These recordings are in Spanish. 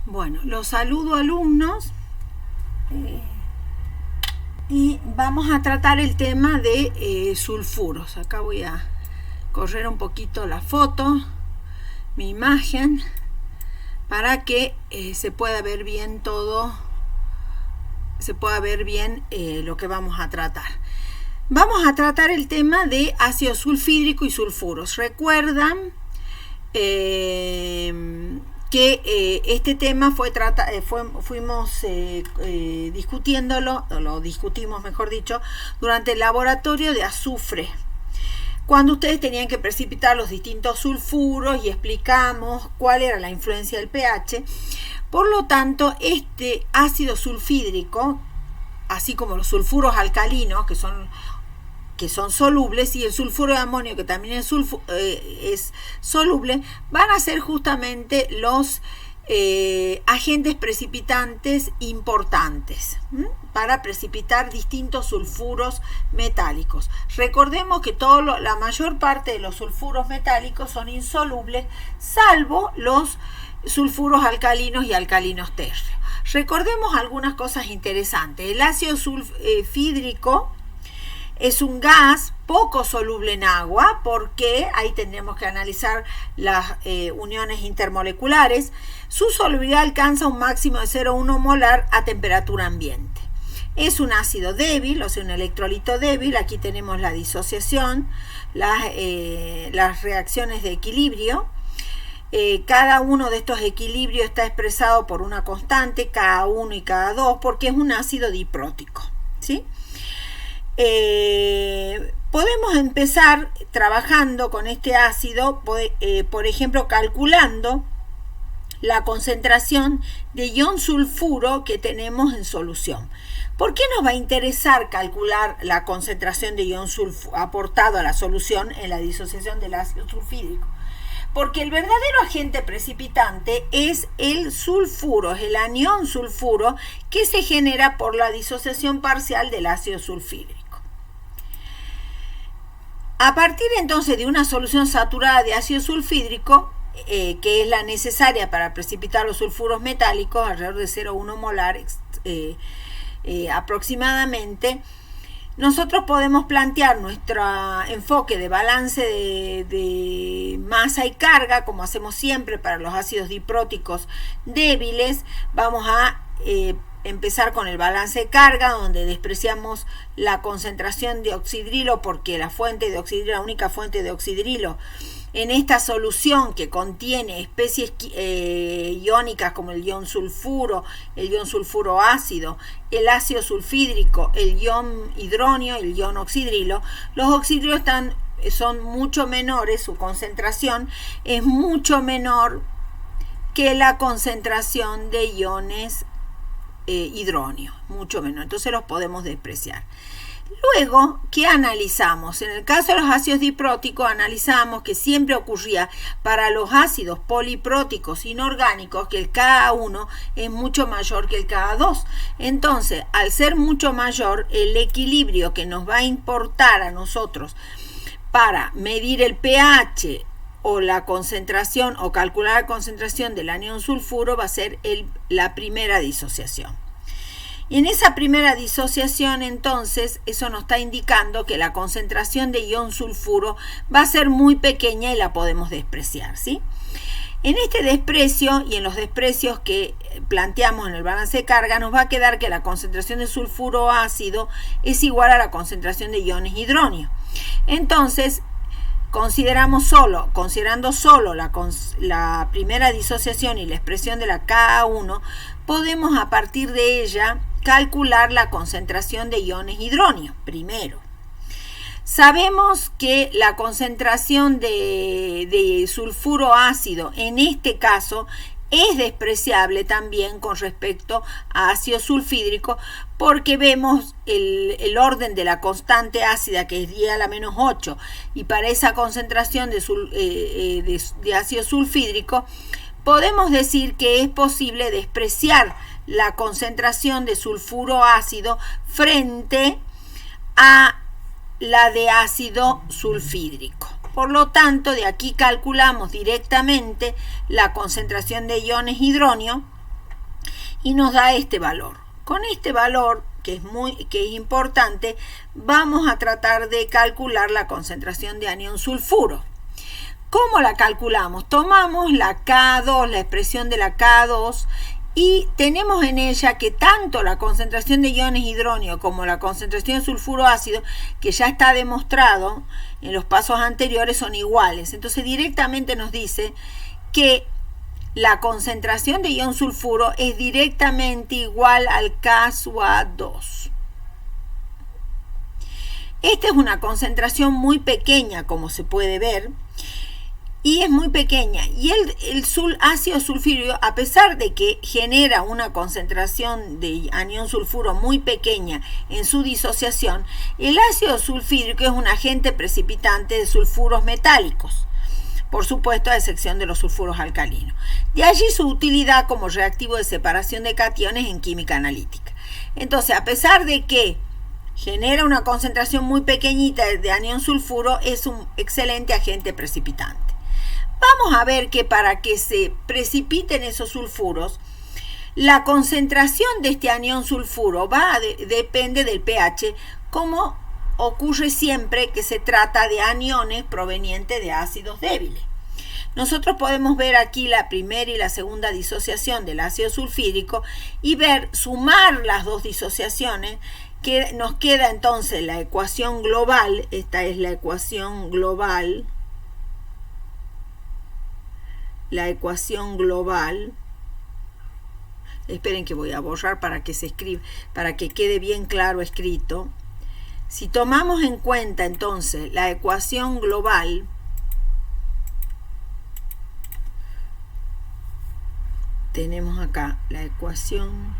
Bueno, los saludo alumnos y vamos a tratar el tema de sulfuros. Acá voy a correr un poquito la foto, mi imagen, para que se pueda ver bien todo, se pueda ver bien lo que vamos a tratar. Vamos a tratar el tema de ácido sulfídrico y sulfuros. Recuerdan que este tema fuimos discutiéndolo, lo discutimos mejor dicho, durante el laboratorio de azufre, cuando ustedes tenían que precipitar los distintos sulfuros y explicamos cuál era la influencia del pH. Por lo tanto, este ácido sulfídrico, así como los sulfuros alcalinos, que son solubles, y el sulfuro de amonio, que también es soluble, van a ser justamente los agentes precipitantes importantes para precipitar distintos sulfuros metálicos. Recordemos que la mayor parte de los sulfuros metálicos son insolubles, salvo los sulfuros alcalinos y alcalinos térreos. Recordemos algunas cosas interesantes. El ácido sulfídrico es un gas poco soluble en agua, porque ahí tendremos que analizar las uniones intermoleculares. Su solubilidad alcanza un máximo de 0,1 molar a temperatura ambiente. Es un ácido débil, o sea, un electrolito débil. Aquí tenemos la disociación, las reacciones de equilibrio. Cada uno de estos equilibrios está expresado por una constante, K1 y K2, porque es un ácido diprótico, ¿sí? Podemos empezar trabajando con este ácido, por ejemplo, calculando la concentración de ion sulfuro que tenemos en solución. ¿Por qué nos va a interesar calcular la concentración de ion sulfuro aportado a la solución en la disociación del ácido sulfídrico? Porque el verdadero agente precipitante es el sulfuro, es el anión sulfuro que se genera por la disociación parcial del ácido sulfídrico. A partir entonces de una solución saturada de ácido sulfídrico, que es la necesaria para precipitar los sulfuros metálicos, alrededor de 0,1 molar aproximadamente, nosotros podemos plantear nuestro enfoque de balance de masa y carga, como hacemos siempre para los ácidos dipróticos débiles. Vamos a empezar con el balance de carga, donde despreciamos la concentración de oxidrilo, porque la única fuente de oxidrilo en esta solución, que contiene especies iónicas como el ion sulfuro, el ion sulfuro ácido, el ácido sulfídrico, el ion hidronio, el ion oxidrilo. Los oxidrilos son mucho menores, su concentración es mucho menor que la concentración de iones hidronio, mucho menor, entonces los podemos despreciar. Luego, ¿qué analizamos? En el caso de los ácidos dipróticos, analizamos que siempre ocurría para los ácidos polipróticos inorgánicos que el Ka1 es mucho mayor que el Ka2. Entonces, al ser mucho mayor, el equilibrio que nos va a importar a nosotros para medir el pH o la concentración, o calcular la concentración del anión sulfuro, va a ser la primera disociación. Y en esa primera disociación, entonces, eso nos está indicando que la concentración de ion sulfuro va a ser muy pequeña y la podemos despreciar, ¿sí? En este desprecio y en los desprecios que planteamos en el balance de carga, nos va a quedar que la concentración de sulfuro ácido es igual a la concentración de iones hidronio. Entonces, considerando solo la primera disociación y la expresión de la Ka1, podemos a partir de ella calcular la concentración de iones hidronio primero. Sabemos que la concentración de sulfuro ácido en este caso es despreciable también con respecto a ácido sulfídrico, porque vemos el orden de la constante ácida, que es 10 a la menos 8, y para esa concentración de ácido sulfídrico podemos decir que es posible despreciar la concentración de sulfuro ácido frente a la de ácido sulfídrico. Por lo tanto, de aquí calculamos directamente la concentración de iones hidronio y nos da este valor. Con este valor, que es importante, vamos a tratar de calcular la concentración de anión sulfuro. ¿Cómo la calculamos? Tomamos la K2, la expresión de la K2, y tenemos en ella que tanto la concentración de iones hidróneo como la concentración de sulfuro ácido, que ya está demostrado en los pasos anteriores, son iguales. Entonces directamente nos dice que la concentración de ion sulfuro es directamente igual al K2. Esta es una concentración muy pequeña, como se puede ver, y es muy pequeña. Y el ácido sulfúrico, a pesar de que genera una concentración de anión sulfuro muy pequeña en su disociación, el ácido sulfúrico es un agente precipitante de sulfuros metálicos, por supuesto a excepción de los sulfuros alcalinos. De allí su utilidad como reactivo de separación de cationes en química analítica. Entonces, a pesar de que genera una concentración muy pequeñita de anión sulfuro, es un excelente agente precipitante. Vamos a ver que para que se precipiten esos sulfuros, la concentración de este anión sulfuro depende del pH, como ocurre siempre que se trata de aniones provenientes de ácidos débiles. Nosotros podemos ver aquí la primera y la segunda disociación del ácido sulfúrico y sumar las dos disociaciones, que nos queda entonces la ecuación global. Esta es la ecuación global. La ecuación global. Esperen que voy a borrar para que se escriba, para que quede bien claro escrito. Si tomamos en cuenta entonces la ecuación global, tenemos acá la ecuación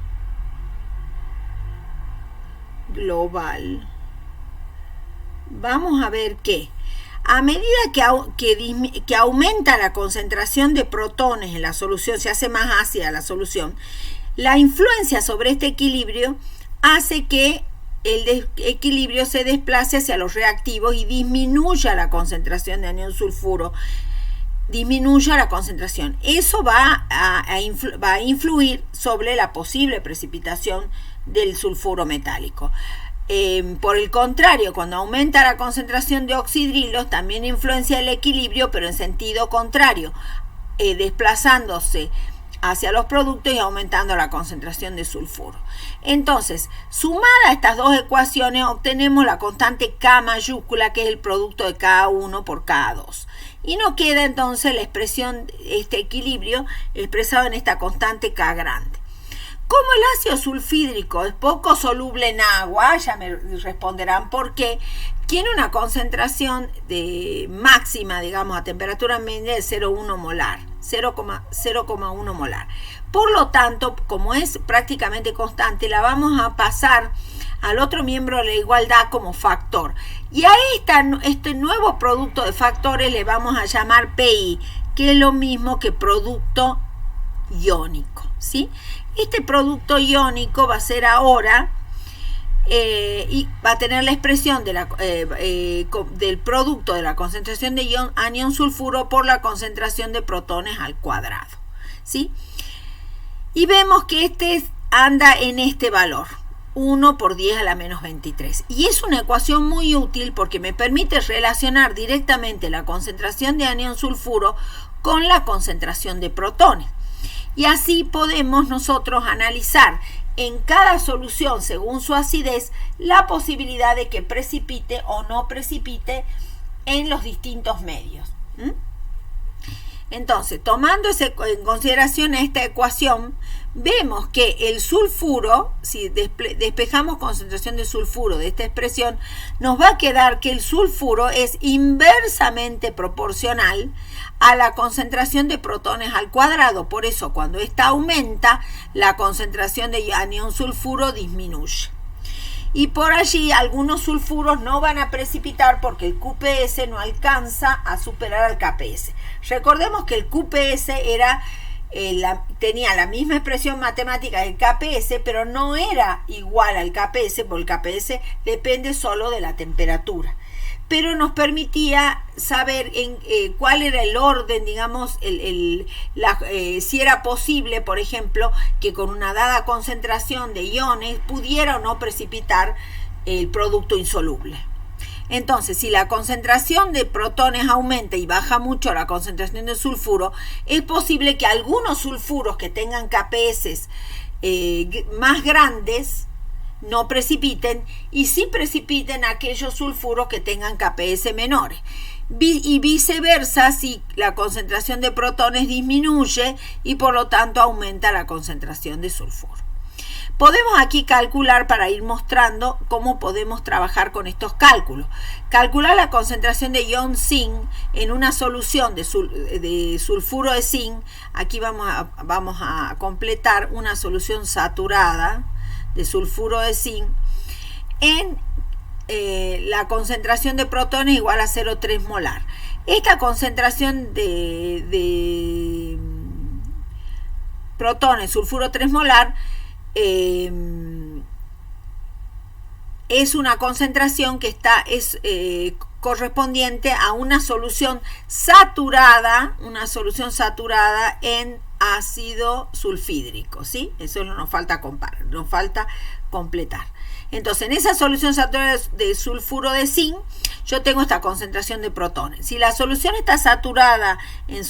global. Vamos a ver que a medida que aumenta la concentración de protones en la solución, se hace más ácida la solución, la influencia sobre este equilibrio hace que el equilibrio se desplace hacia los reactivos y disminuya la concentración de anión sulfuro, disminuya la concentración. Eso va a influir sobre la posible precipitación del sulfuro metálico. Por el contrario, cuando aumenta la concentración de oxidrilos, también influencia el equilibrio, pero en sentido contrario, desplazándose hacia los productos y aumentando la concentración de sulfuro. Entonces, sumada a estas dos ecuaciones, obtenemos la constante K mayúscula, que es el producto de K1 por K2. Y nos queda entonces la expresión, este equilibrio expresado en esta constante K grande. Como el ácido sulfhídrico es poco soluble en agua, ya me responderán por qué, tiene una concentración máxima, digamos, a temperatura media de 0,1 molar, 0,1 molar. Por lo tanto, como es prácticamente constante, la vamos a pasar al otro miembro de la igualdad como factor. Y a este nuevo producto de factores le vamos a llamar PI, que es lo mismo que producto iónico, ¿sí? Este producto iónico va a ser ahora y va a tener la expresión del producto de la concentración de anión sulfuro por la concentración de protones al cuadrado, ¿sí? Y vemos que este anda en este valor, 1 por 10 a la menos 23. Y es una ecuación muy útil porque me permite relacionar directamente la concentración de anión sulfuro con la concentración de protones. Y así podemos nosotros analizar en cada solución, según su acidez, la posibilidad de que precipite o no precipite en los distintos medios. Entonces, tomando en consideración esta ecuación, vemos que el sulfuro, si despejamos concentración de sulfuro de esta expresión, nos va a quedar que el sulfuro es inversamente proporcional a la concentración de protones al cuadrado. Por eso, cuando esta aumenta, la concentración de anión sulfuro disminuye. Y por allí algunos sulfuros no van a precipitar porque el QPS no alcanza a superar al KPS. Recordemos que el QPS tenía la misma expresión matemática del KPS, pero no era igual al KPS, porque el KPS depende solo de la temperatura. pero nos permitía saber cuál era el orden, digamos, si era posible, por ejemplo, que con una dada concentración de iones pudiera o no precipitar el producto insoluble. Entonces, si la concentración de protones aumenta y baja mucho la concentración de sulfuro, es posible que algunos sulfuros que tengan KPS más grandes no precipiten, y sí precipiten aquellos sulfuros que tengan KPS menores. Y viceversa, si la concentración de protones disminuye y por lo tanto aumenta la concentración de sulfuro. Podemos aquí calcular, para ir mostrando cómo podemos trabajar con estos cálculos. Calcular la concentración de ion zinc en una solución de sulfuro de zinc. Aquí vamos a completar una solución saturada de sulfuro de zinc en la concentración de protones igual a 0,3 molar. Esta concentración de protones, sulfuro 3 molar, es una concentración que es correspondiente a una solución saturada en ácido sulfídrico, ¿sí? Eso nos falta comparar, nos falta completar. Entonces, en esa solución saturada de sulfuro de zinc, yo tengo esta concentración de protones. Si la solución está saturada en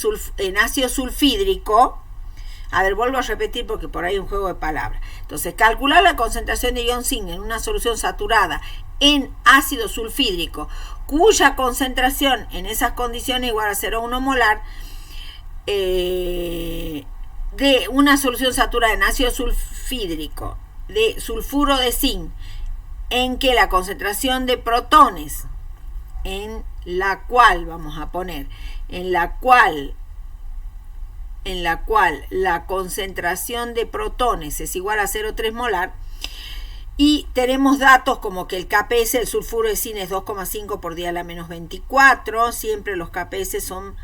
ácido sulfídrico, a ver, vuelvo a repetir porque por ahí hay un juego de palabras. Entonces, calcular la concentración de ion zinc en una solución saturada en ácido sulfídrico, cuya concentración en esas condiciones igual a 0,1 molar, de una solución saturada en ácido sulfídrico de sulfuro de zinc, en que la concentración de protones, en la cual la concentración de protones es igual a 0,3 molar, y tenemos datos como que el KPS del sulfuro de zinc es 2,5 por 10 a la menos 24, siempre los KPS son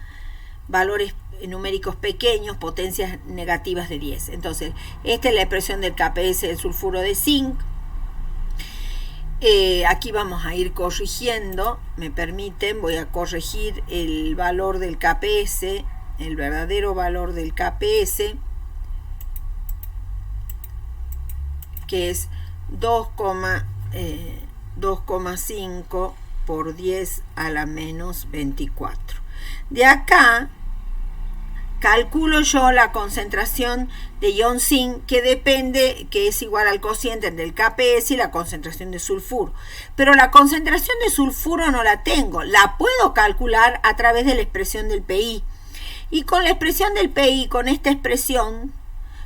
valores numéricos pequeños, potencias negativas de 10. Entonces, esta es la expresión del KPS del sulfuro de zinc. Aquí vamos a ir corrigiendo, me permiten, voy a corregir el valor del KPS, el verdadero valor del KPS, que es 2,5 por 10 a la menos 24. De acá calculo yo la concentración de ion zinc, que depende, que es igual al cociente del KPS y la concentración de sulfuro. Pero la concentración de sulfuro no la tengo, la puedo calcular a través de la expresión del PI. Y con la expresión del PI, con esta expresión,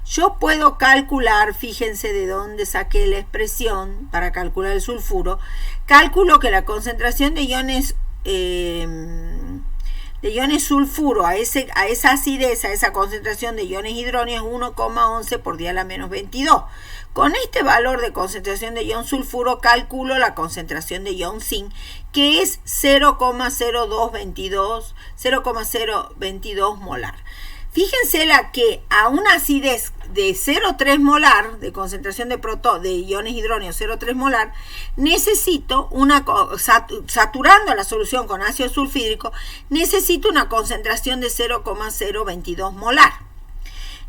yo puedo calcular, fíjense de dónde saqué la expresión para calcular el sulfuro, calculo que la concentración de iones sulfuro a esa acidez, a esa concentración de iones hidrógenos, es 1,11 por 10 a la menos 22. Con este valor de concentración de ion sulfuro calculo la concentración de ion zinc, que es 0,022 molar. Fíjense que a una acidez de 0,3 molar, de concentración de iones hidrógenos 0,3 molar, necesito saturando la solución con ácido sulfídrico, necesito una concentración de 0,022 molar.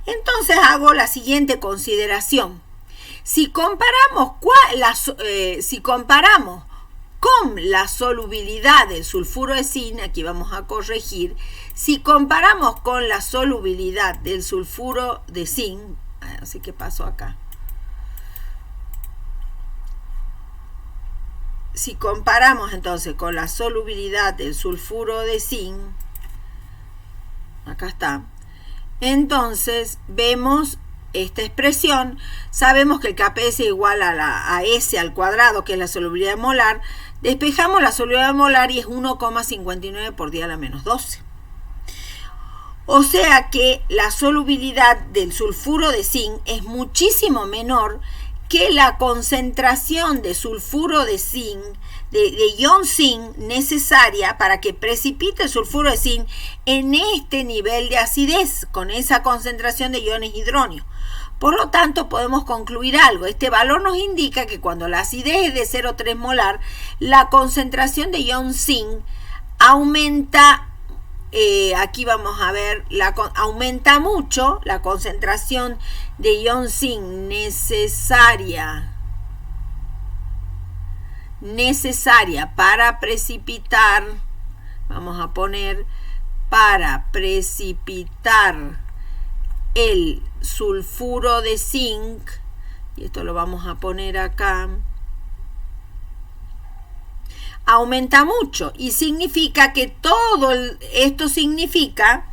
Entonces hago la siguiente consideración. Si comparamos con la solubilidad del sulfuro de zinc, aquí vamos a corregir, si comparamos con la solubilidad del sulfuro de zinc, no sé qué pasó acá, si comparamos entonces con la solubilidad del sulfuro de zinc, acá está, entonces vemos esta expresión, sabemos que el KPS es igual a S al cuadrado, que es la solubilidad molar, despejamos la solubilidad molar y es 1,59 por 10 a la menos 12. O sea que la solubilidad del sulfuro de zinc es muchísimo menor que la concentración de sulfuro de zinc, de ion zinc necesaria para que precipite el sulfuro de zinc en este nivel de acidez, con esa concentración de iones hidronio. Por lo tanto, podemos concluir algo. Este valor nos indica que cuando la acidez es de 0,3 molar, la concentración de ion zinc aumenta, aquí vamos a ver, aumenta mucho la concentración de ion zinc necesaria para precipitar, vamos a poner, para precipitar el sulfuro de zinc, y esto lo vamos a poner acá, aumenta mucho, y significa que todo esto significa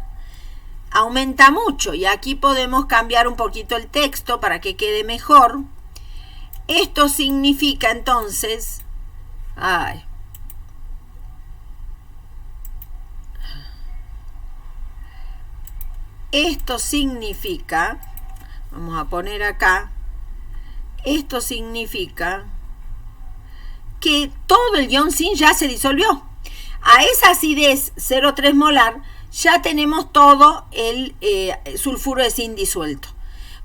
aumenta mucho, y aquí podemos cambiar un poquito el texto para que quede mejor. Esto significa entonces, esto significa, vamos a poner acá, esto significa que todo el ion zinc ya se disolvió. A esa acidez 0,3 molar ya tenemos todo el sulfuro de zinc disuelto.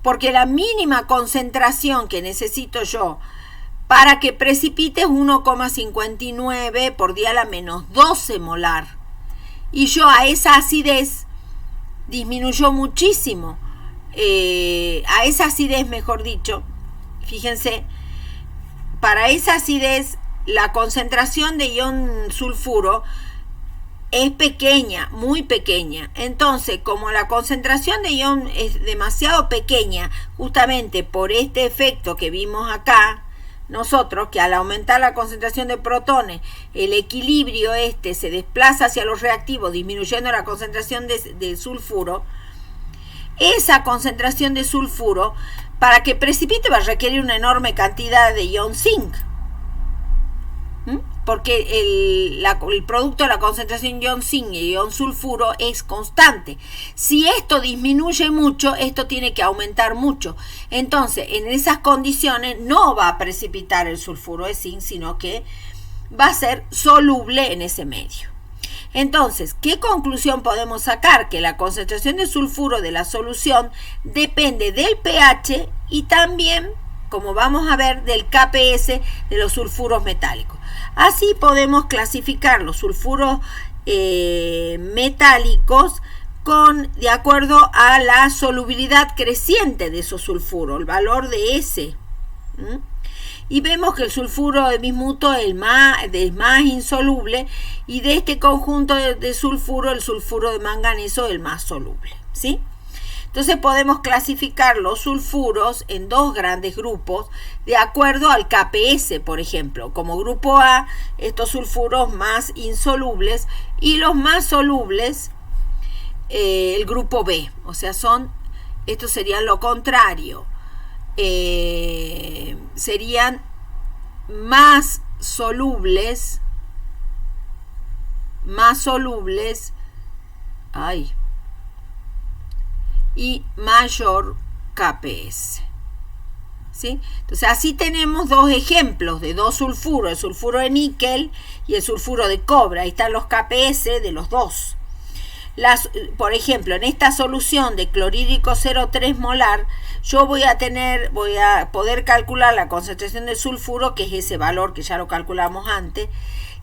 Porque la mínima concentración que necesito yo para que precipite es 1,59 por día a la menos 12 molar. Y yo a esa acidez disminuyó muchísimo. A esa acidez, mejor dicho, fíjense, para esa acidez la concentración de ion sulfuro es pequeña, muy pequeña. Entonces, como la concentración de ion es demasiado pequeña, justamente por este efecto que vimos acá, nosotros, que al aumentar la concentración de protones, el equilibrio se desplaza hacia los reactivos, disminuyendo la concentración de sulfuro, esa concentración de sulfuro, para que precipite, va a requerir una enorme cantidad de ion zinc. Porque el producto de la concentración ion zinc y ion sulfuro es constante. Si esto disminuye mucho, esto tiene que aumentar mucho. Entonces, en esas condiciones no va a precipitar el sulfuro de zinc, sino que va a ser soluble en ese medio. Entonces, ¿qué conclusión podemos sacar? Que la concentración de sulfuro de la solución depende del pH y también, como vamos a ver, del KPS de los sulfuros metálicos. Así podemos clasificar los sulfuros metálicos de acuerdo a la solubilidad creciente de esos sulfuros, el valor de S. Y vemos que el sulfuro de bismuto es más insoluble, y de este conjunto de sulfuro, el sulfuro de manganeso es el más soluble, ¿sí? Entonces podemos clasificar los sulfuros en dos grandes grupos de acuerdo al KPS, por ejemplo. Como grupo A, estos sulfuros más insolubles, y los más solubles, el grupo B. O sea, estos serían lo contrario. Serían más solubles, y mayor KPS, ¿sí? Entonces así tenemos dos ejemplos de dos sulfuros, el sulfuro de níquel y el sulfuro de cobre. Ahí están los KPS de los dos. Por ejemplo, en esta solución de clorhídrico 0,3 molar, yo voy a poder calcular la concentración de sulfuro, que es ese valor que ya lo calculamos antes,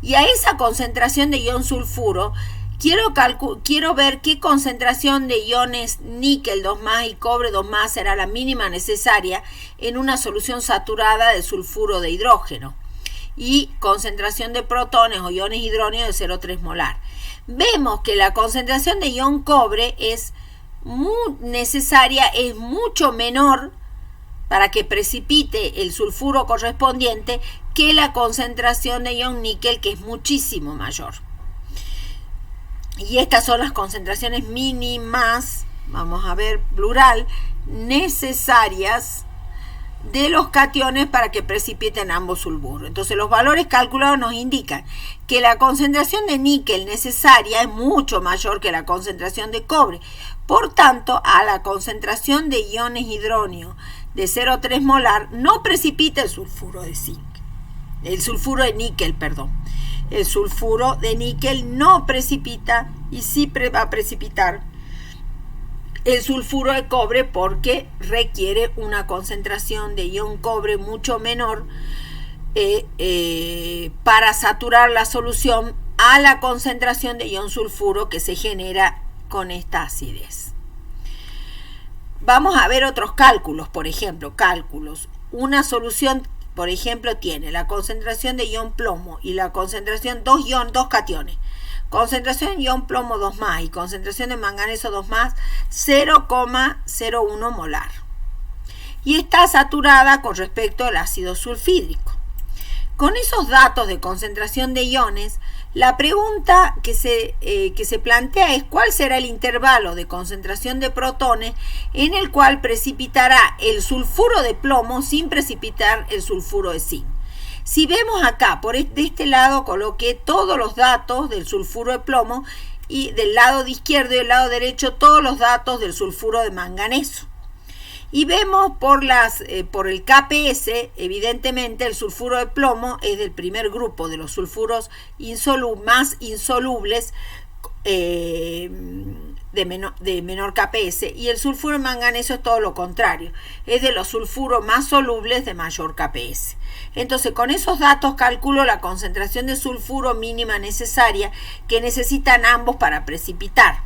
y a esa concentración de ion sulfuro quiero ver qué concentración de iones níquel 2+ y cobre 2+ será la mínima necesaria en una solución saturada de sulfuro de hidrógeno, y concentración de protones o iones hidróneo de 0,3 molar. Vemos que la concentración de ion cobre es mucho menor para que precipite el sulfuro correspondiente que la concentración de ion níquel, que es muchísimo mayor. Y estas son las concentraciones mínimas, vamos a ver plural, necesarias de los cationes para que precipiten ambos sulfuros. Entonces los valores calculados nos indican que la concentración de níquel necesaria es mucho mayor que la concentración de cobre. Por tanto, a la concentración de iones hidróneo de 0,3 molar no precipita el sulfuro de zinc. El sulfuro de níquel, perdón. El sulfuro de níquel no precipita y sí va a precipitar el sulfuro de cobre porque requiere una concentración de ion cobre mucho menor para saturar la solución a la concentración de ion sulfuro que se genera con esta acidez. Vamos a ver otros cálculos, por ejemplo, Una solución, por ejemplo, tiene la concentración de ion plomo y la concentración dos cationes. Concentración de ion plomo 2 más y concentración de manganeso 2 más, 0,01 molar. Y está saturada con respecto al ácido sulfídrico. Con esos datos de concentración de iones, la pregunta que se plantea es cuál será el intervalo de concentración de protones en el cual precipitará el sulfuro de plomo sin precipitar el sulfuro de zinc. Si vemos acá, de este lado coloqué todos los datos del sulfuro de plomo y del lado izquierdo y del lado derecho todos los datos del sulfuro de manganeso. Y vemos por el KPS, evidentemente el sulfuro de plomo es del primer grupo de los sulfuros más insolubles de menor KPS, y el sulfuro de manganeso es todo lo contrario, es de los sulfuros más solubles de mayor KPS. Entonces, con esos datos calculo la concentración de sulfuro mínima necesaria que necesitan ambos para precipitar.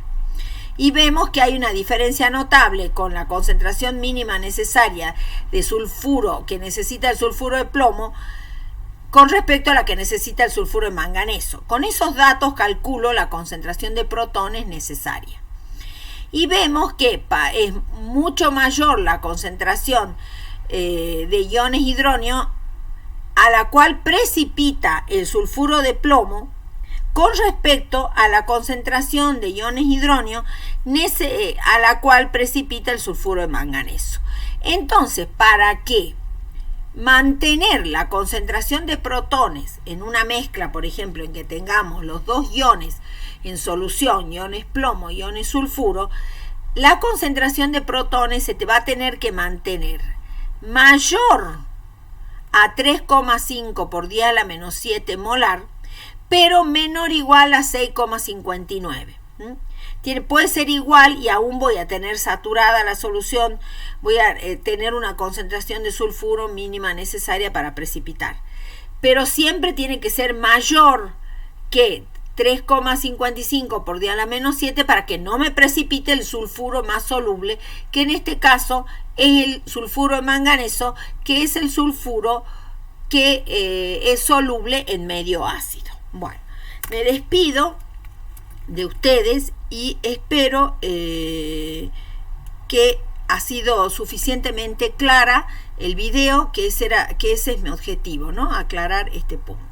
Y vemos que hay una diferencia notable con la concentración mínima necesaria de sulfuro que necesita el sulfuro de plomo con respecto a la que necesita el sulfuro de manganeso. Con esos datos calculo la concentración de protones necesaria. Y vemos que es mucho mayor la concentración de iones hidróneo a la cual precipita el sulfuro de plomo con respecto a la concentración de iones hidróneo a la cual precipita el sulfuro de manganeso. Entonces, ¿para qué? Mantener la concentración de protones en una mezcla, por ejemplo, en que tengamos los dos iones en solución, iones plomo, iones sulfuro, la concentración de protones se te va a tener que mantener mayor a 3,5 por 10 a la menos 7 molar, pero menor o igual a 6,59. Puede ser igual y aún voy a tener saturada la solución, voy a tener una concentración de sulfuro mínima necesaria para precipitar. Pero siempre tiene que ser mayor que 3,55 por 10 a la menos 7 para que no me precipite el sulfuro más soluble, que en este caso es el sulfuro de manganeso, que es el sulfuro que es soluble en medio ácido. Bueno, me despido de ustedes y espero que ha sido suficientemente clara el video, que ese es mi objetivo, ¿no? Aclarar este punto.